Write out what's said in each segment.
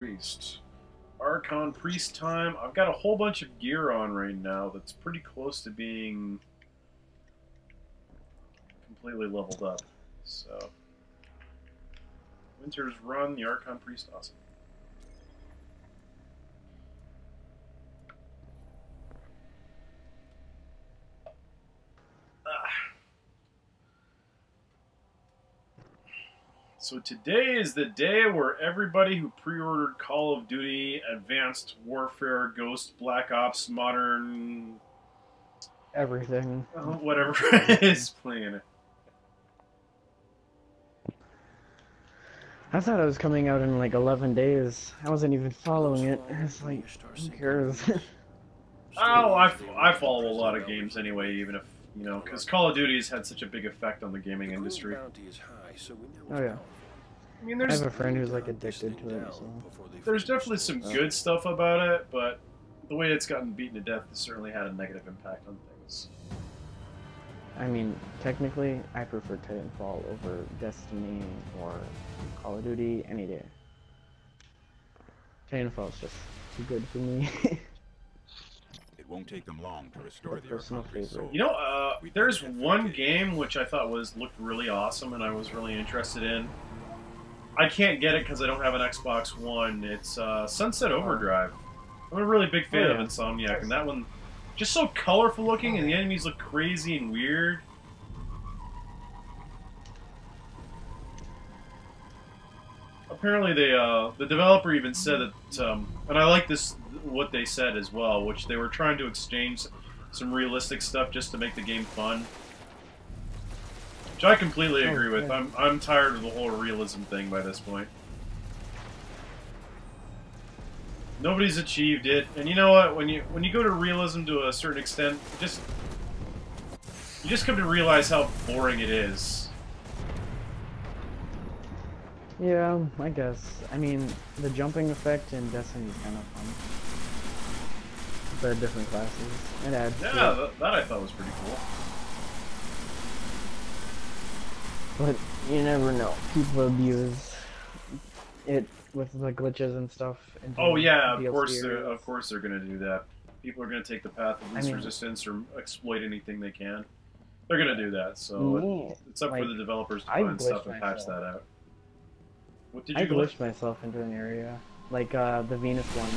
Priest. Archon Priest time. I've got a whole bunch of gear on right now that's pretty close to being completely leveled up. So, Winter's Run, the Archon Priest, awesome. So today is the day where everybody who pre-ordered Call of Duty, Advanced Warfare, Ghost, Black Ops, Modern... Everything. Whatever is playing it. I thought it was coming out in like 11 days. I wasn't even following it. It's like, who cares? Oh, I follow a lot of games anyway, even if, you know, because Call of Duty has had such a big effect on the gaming industry. Oh yeah. I mean, I have a friend who's like addicted to it, so... There's definitely some good stuff about it, but the way it's gotten beaten to death has certainly had a negative impact on things. I mean, technically, I prefer Titanfall over Destiny or Call of Duty any day. Titanfall is just too good for me. It won't take them long to restore the personal favorite. You know, there's one game which I thought looked really awesome and I was really interested in. I can't get it because I don't have an Xbox One. It's Sunset Overdrive. I'm a really big fan of Insomniac, and that one just so colorful looking, and the enemies look crazy and weird. Apparently, the developer even said that, and I like what they said as well, which they were trying to exchange some realistic stuff just to make the game fun. Which I completely agree with. I'm tired of the whole realism thing by this point. Nobody's achieved it, and you know what? When you go to realism to a certain extent, you just come to realize how boring it is. Yeah, I guess. I mean, the jumping effect in Destiny is kind of fun. The different classes. It adds to it. That I thought was pretty cool. But you never know. People abuse it with the glitches and stuff. Oh yeah, of course they're gonna do that. People are gonna take the path of least resistance or exploit anything they can. They're gonna do that. So it's up for the developers to find stuff and patch that out. What did you glitched myself into an area, like the Venus one,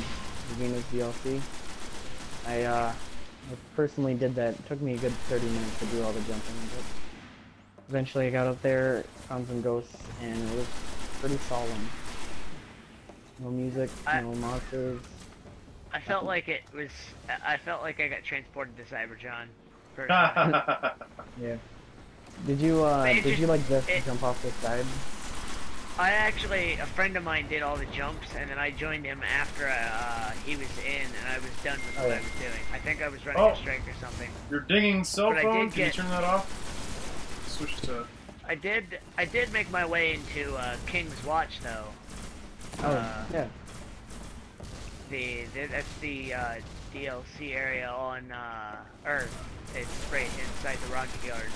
the Venus DLC. I personally did that. It took me a good 30 minutes to do all the jumping, but eventually I got up there, found some ghosts, and it was pretty solemn. No music, no monsters. I felt like it was. I felt like I got transported to Cybertron. Yeah. Did you like just jump off the side? A friend of mine did all the jumps, and then I joined him after he was in, and I was done with what I was doing. I think I was running a strike or something. You're dinging cell phone. Can you turn that off? Switch to. I did make my way into King's Watch though. Yeah. That's the DLC area on Earth. It's right inside the Rocket Yard.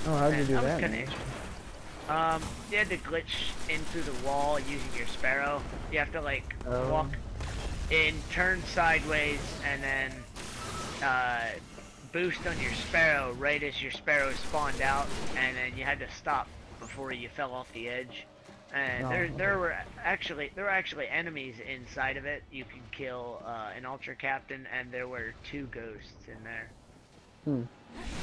Oh, how'd you do that? You had to glitch in through the wall using your Sparrow. You have to like walk in, turn sideways, and then boost on your Sparrow right as your Sparrow spawned out, and then you had to stop before you fell off the edge. And there were actually enemies inside of it. You could kill an Ultra Captain, and there were 2 ghosts in there.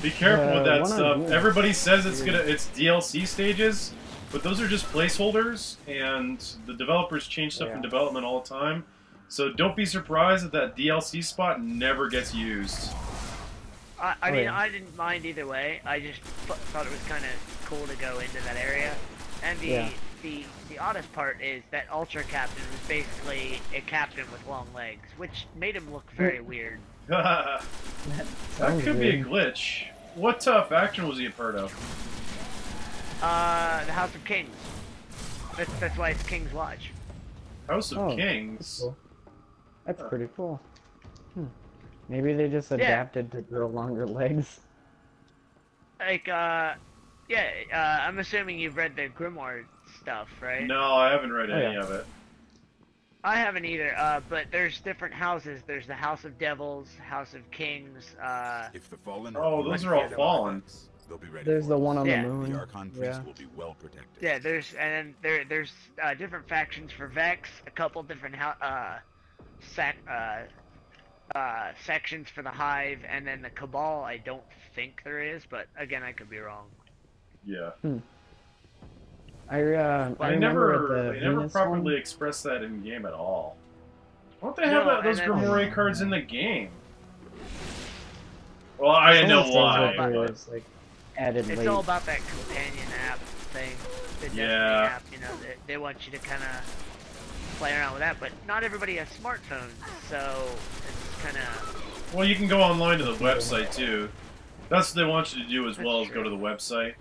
Be careful with that stuff. Everybody says it's DLC stages, but those are just placeholders, and the developers change stuff in development all the time. So don't be surprised if that DLC spot never gets used. I mean, I didn't mind either way. I just thought it was kind of cool to go into that area. And the oddest part is that Ultra Captain was basically a captain with long legs, which made him look very weird. That could be a glitch. What faction was he a part of? The House of Kings. That's why it's King's Watch. House of Kings? That's pretty cool. Maybe they just adapted to grow longer legs. Like, I'm assuming you've read the Grimoire stuff, right? No, I haven't read any of it. I haven't either. But there's different houses. There's the House of Devils, House of Kings. If the fallen Oh, those are all fallen. They'll be ready There's for the us. one on Yeah. the moon. The Archon priest will be well protected. Yeah, there's different factions for Vex, a couple different sections for the Hive, and then the Cabal. I don't think there is, but again, I could be wrong. Yeah. I They remember at never, the they never Venus properly one. express that in game at all. Why don't they have No, those and then- Grimoire cards in the game? Well, I Someone know says why. that But... it was, like, added It's late. all about that companion app thing. The Destiny Yeah. app, you know, they want you to kind of play around with that, but not everybody has smartphones, so it's kind of... Well, you can go online to the website too. That's what they want you to do as well, That's as go to true. the website.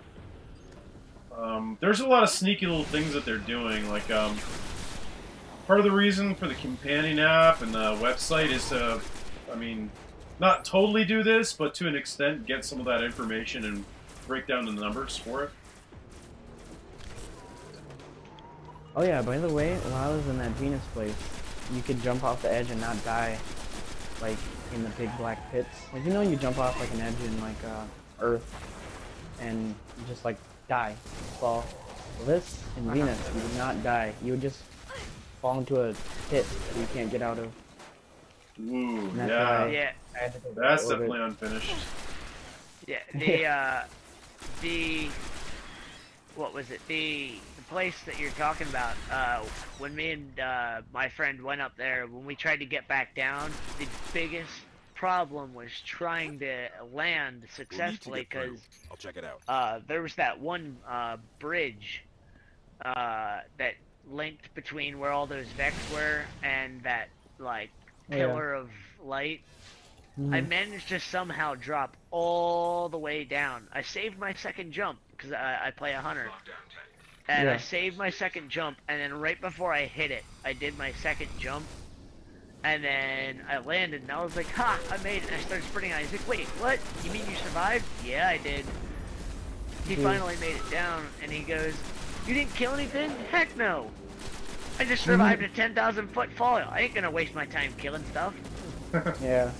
There's a lot of sneaky little things that they're doing. Like, part of the reason for the companion app and the website is to, I mean, not totally do this, but to an extent get some of that information and break down the numbers for it. Oh yeah, by the way, while I was in that Venus place, you could jump off the edge and not die, like in the big black pits. Like, you know, you jump off like an edge in like Earth, and you just like die, fall. Well, this in Venus, you would not die. You would just fall into a pit that you can't get out of. Ooh, And that's yeah. why Yeah, I had to go That's to orbit. definitely unfinished. yeah, the what was it? The place that you're talking about, when me and my friend went up there, when we tried to get back down, the biggest problem was trying to land We'll need to successfully get through. because I'll check it out. there was that one bridge that linked between where all those Vex were and that like Oh, yeah. pillar of light. Mhm. I managed to somehow drop all the way down. I saved my second jump because I play a hunter. And I Yeah. saved my second jump, and then right before I hit it, I did my second jump. And then I landed, and I was like, ha, I made it. And I started sprinting out. He's like, wait, what? You mean you survived? Yeah, I did. He Dude. finally made it down, and he goes, you didn't kill anything? Heck no. I just survived a 10,000 foot fall. I ain't gonna waste my time killing stuff. Yeah.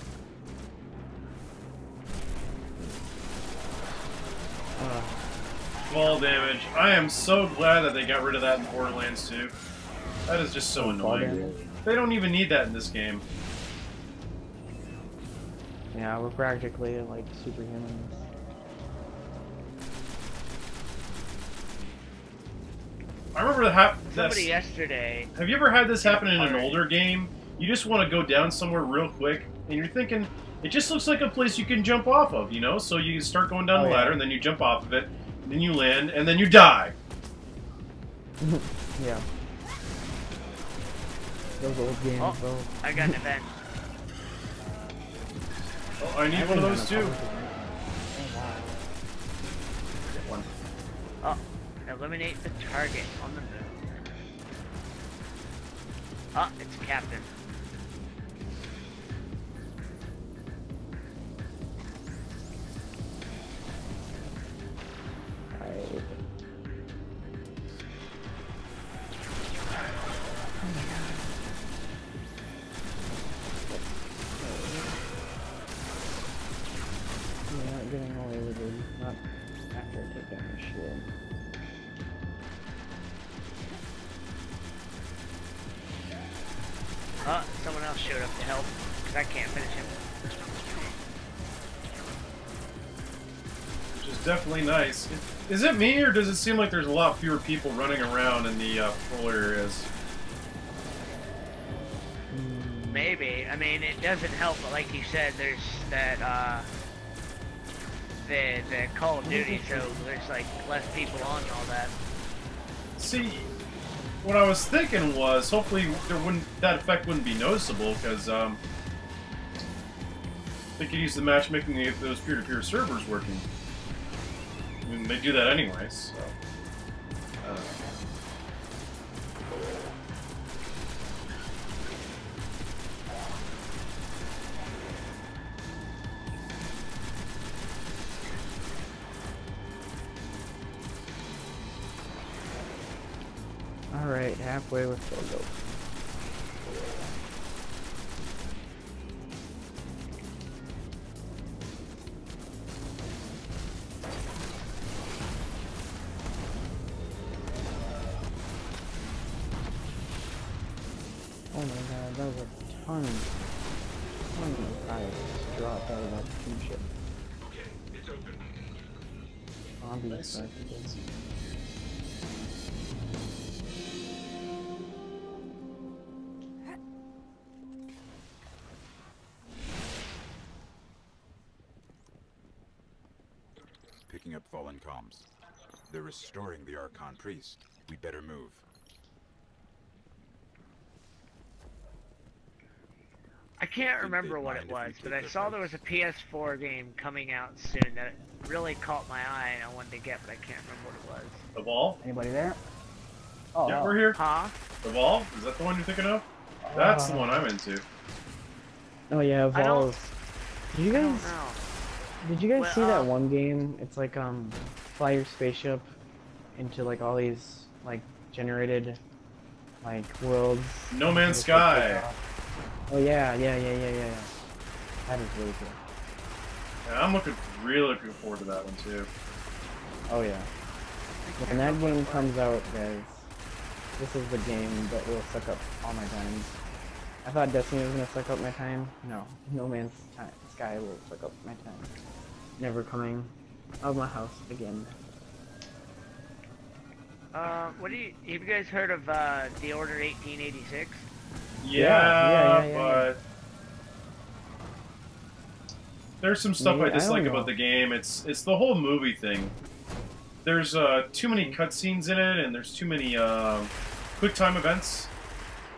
Fall damage. I am so glad that they got rid of that in Borderlands 2. That is just so Fall annoying. damage? They don't even need that in this game. Yeah, we're practically like superhumans. I remember that's... Somebody yesterday, Have you ever had this happen in an Alright. older game? You just want to go down somewhere real quick, and you're thinking, it just looks like a place you can jump off of, you know? So you start going down Oh, the yeah. ladder, and then you jump off of it, and then you land, and then you die. Yeah. Those old games, Oh. though. I got an event. Oh, I need one of those too. Get one. Oh, eliminate the target on the moon. Oh, it's Captain. Right. You're not getting away with it. Not after I take down your shield. Oh, someone else showed up to help, because I can't finish him. Which is definitely nice. Is it me, or does it seem like there's a lot fewer people running around in the patrol areas? Maybe. I mean, it doesn't help, but like you said, there's that, the Call of Duty, so there's, like, less people on and all that. See, what I was thinking was, hopefully that effect wouldn't be noticeable, because they could use the matchmaking to get those peer-to-peer servers working. I mean, they do that anyways, so... I don't know. Alright, halfway with Photo. Oh my god, that was a ton of fire just dropped out of that ship. Okay, it's open. Zombies Nice. back again. Picking up fallen comms. They're restoring the Archon priest. We better move. I can't Think remember they'd what mind it if we was, but take I their saw there was place? a PS4 game coming out soon that really caught my eye and I wanted to get, but I can't remember what it was. Evolve? Anybody there? Oh, Yeah, wow. we're here. Huh? Evolve? Is that the one you're thinking of? That's the one I'm into. Oh yeah, I don't- Evolve. Did you I don't guys know. see that Well, one game? It's like fly your spaceship into like all these like generated like worlds. No Man's Just, like, take Sky. off. Oh yeah. That is really cool. Yeah, I'm really looking forward to that one too. Oh yeah. When that game comes out, guys, this is the game that will suck up all my time. I thought Destiny was gonna suck up my time. No, No Man's Sky will suck up my time. Never coming out of my house again. What do you guys heard of The Order 1886? Yeah, yeah. but there's some stuff Maybe- I I dislike don't know. about the game. It's the whole movie thing. There's too many cutscenes in it, and there's too many quick time events.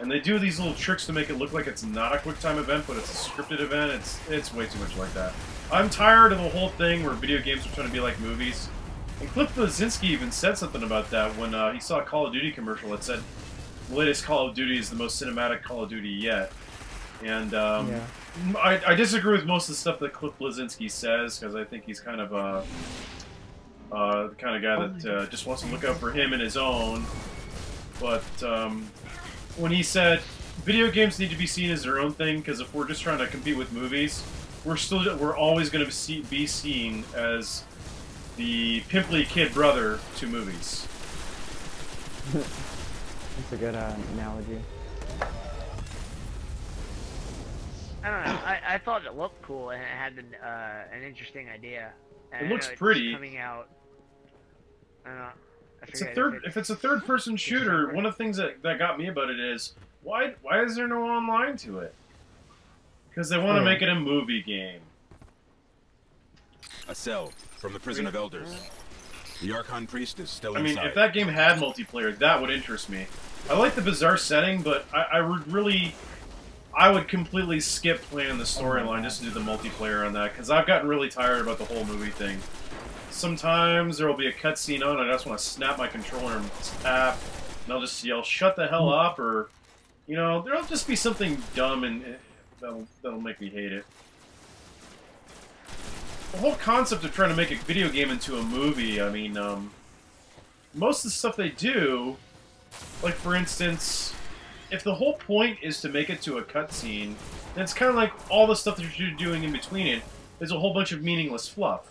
And they do these little tricks to make it look like it's not a quick time event, but it's a scripted event. It's way too much like that. I'm tired of the whole thing where video games are trying to be like movies. And Cliff Bleszinski even said something about that when he saw a Call of Duty commercial that said the latest Call of Duty is the most cinematic Call of Duty yet. And Yeah. I disagree with most of the stuff that Cliff Bleszinski says, because I think he's kind of the kind of guy that just wants to look out for him and his own. But when he said video games need to be seen as their own thing, because if we're just trying to compete with movies, we're always going to be seen as the pimply kid brother to movies. That's a good analogy. I don't know. I thought it looked cool and it had an interesting idea. And It I know looks it's pretty. Coming out. I don't know. If it's a third-person shooter, one of the things that got me about it is why is there no online to it? Because they want to make it a movie game. A cell from the prison of elders. The Archon priest is still I mean, inside. if that game had multiplayer, that would interest me. I like the bizarre setting, but I would completely skip playing the storyline just to do the multiplayer on that, because I've gotten really tired about the whole movie thing. Sometimes there will be a cutscene on, and I just want to snap my controller and tap, and I'll just yell, "Shut the hell up!" or, you know, there'll just be something dumb and that'll make me hate it. The whole concept of trying to make a video game into a movie, I mean, most of the stuff they do, like for instance, if the whole point is to make it to a cutscene, then it's kind of like all the stuff that you're doing in between it is a whole bunch of meaningless fluff.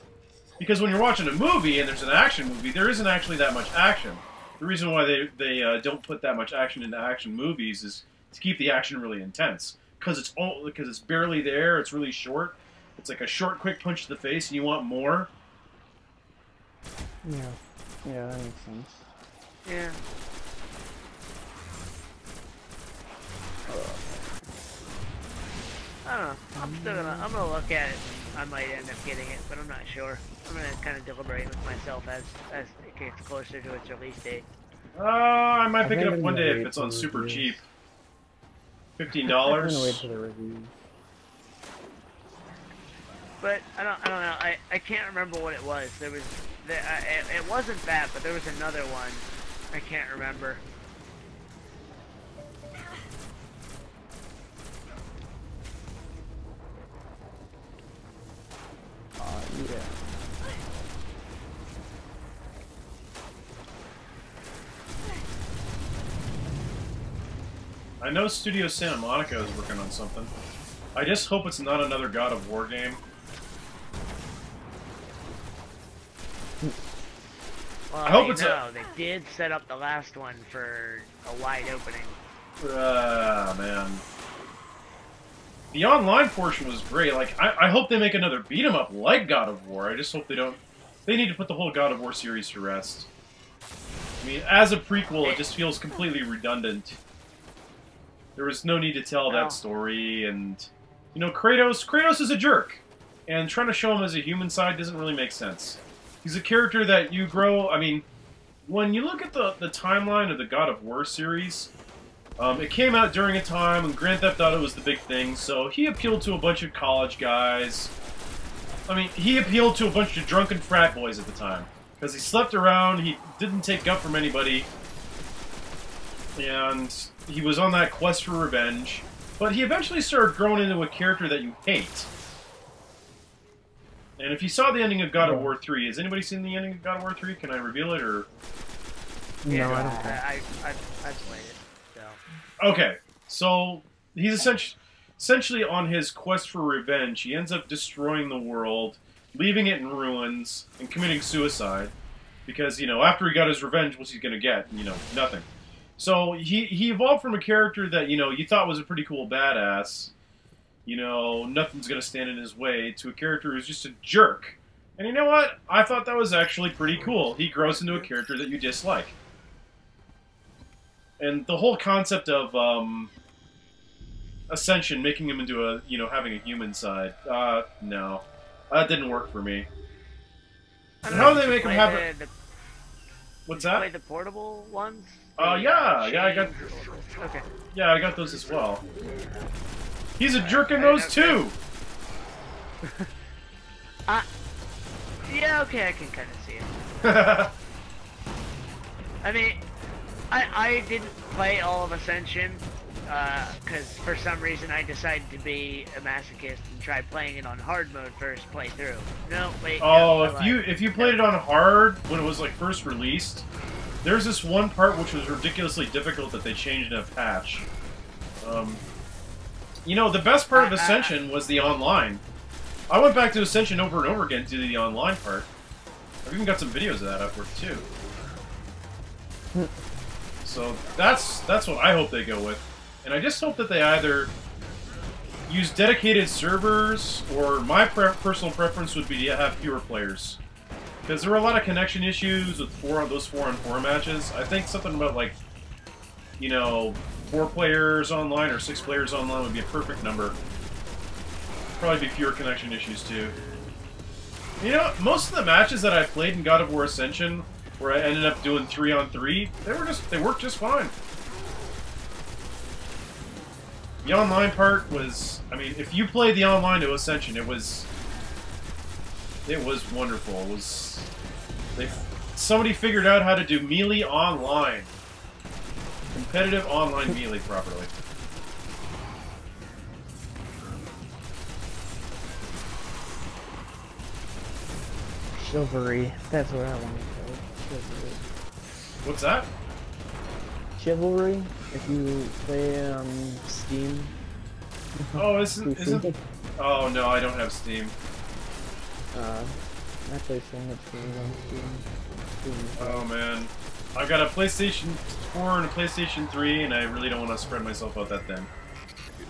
Because when you're watching a movie and there's an action movie, there isn't actually that much action. The reason why they don't put that much action into action movies is to keep the action really intense. Because it's barely there, it's really short. It's like a short, quick punch to the face, and you want more. Yeah, that makes sense. Yeah. I don't know. I'm gonna look at it. I might end up getting it, but I'm not sure. I'm gonna kind of deliberate with myself as it gets closer to its release date. I might pick it think up I'm one gonna day wait if it's for on super reviews. cheap. I'm $15. gonna wait for the reviews. But I don't know. I can't remember what it was. It wasn't that, but there was another one. I can't remember. Yeah. I know Studio Santa Monica is working on something. I just hope it's not another God of War game. Well, I hope it's they did set up the last one for a wide opening. Ah, man. the online portion was great. Like, I hope they make another beat 'em up like God of War. I just hope they don't. They need to put the whole God of War series to rest. I mean, as a prequel, it just feels completely redundant. There was no need to tell that story, and you know, Kratos is a jerk, and trying to show him as a human side doesn't really make sense. He's a character that you grow. I mean, when you look at the timeline of the God of War series, it came out during a time when Grand Theft Auto was the big thing, so he appealed to a bunch of college guys. I mean, he appealed to a bunch of drunken frat boys at the time. Because he slept around, he didn't take guff from anybody, and he was on that quest for revenge. But he eventually started growing into a character that you hate. And if you saw the ending of God of War 3, has anybody seen the ending of God of War 3? Can I reveal it, or...? No, I don't think. I played it, so... Okay, so he's essentially on his quest for revenge. He ends up destroying the world, leaving it in ruins, and committing suicide. Because, you know, after he got his revenge, what's he gonna get? You know, nothing. So he evolved from a character that, you know, you thought was a pretty cool badass, you know, nothing's gonna stand in his way, to a character who's just a jerk. And you know what? I thought that was actually pretty cool. He grows into a character that you dislike. And the whole concept of Ascension, making him into a, you know, having a human side, no. That didn't work for me. How do they make him have it? What's that? Play the portable ones? Yeah, I got. Okay. Yeah, I got those as well. He's a jerk in those too. Yeah, okay, I can kind of see it. I mean, I didn't play all of Ascension, because for some reason I decided to be a masochist and try playing it on hard mode first playthrough. No, wait. Oh, no, if you played it on hard when it was like first released, there's this one part which was ridiculously difficult that they changed in a patch. You know, the best part of Ascension was the online. I went back to Ascension over and over again to do the online part. I've even got some videos of that upward too. So that's what I hope they go with. And I just hope that they either use dedicated servers, or my personal preference would be to have fewer players. Because there were a lot of connection issues with those 4-on-4 matches. I think something about, like, you know, 4 players online or 6 players online would be a perfect number. Probably be fewer connection issues too. You know, most of the matches that I played in God of War Ascension, where I ended up doing 3-on-3, they worked just fine. The online part was, I mean, if you played the online to Ascension, it was wonderful. It was, somebody figured out how to do melee online, competitive online melee properly. Chivalry. That's what I want to say. Chivalry. What's that? Chivalry. If you play Steam. Oh, isn't? Oh no, I don't have Steam. I play so much games on Steam. Oh man, I've got a PlayStation 4 and a PlayStation 3, and I really don't want to spread myself out that thin.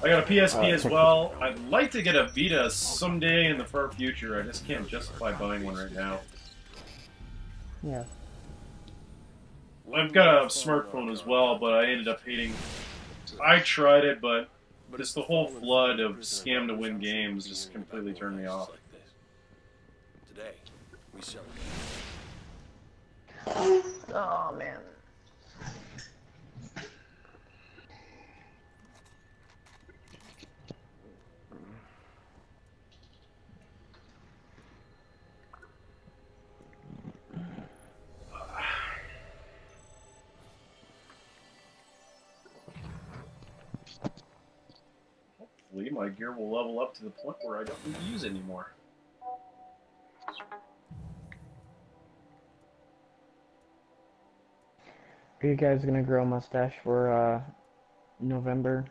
I got a PSP as well. I'd like to get a Vita someday in the far future. I just can't justify buying one right now. Yeah. I've got a smartphone as well, but I ended up hating. I tried it, but just the whole flood of scam to win games just completely turned me off. Today, we celebrate. Oh man. Hopefully my gear will level up to the point where I don't need to use it anymore. Are you guys gonna grow a mustache for November?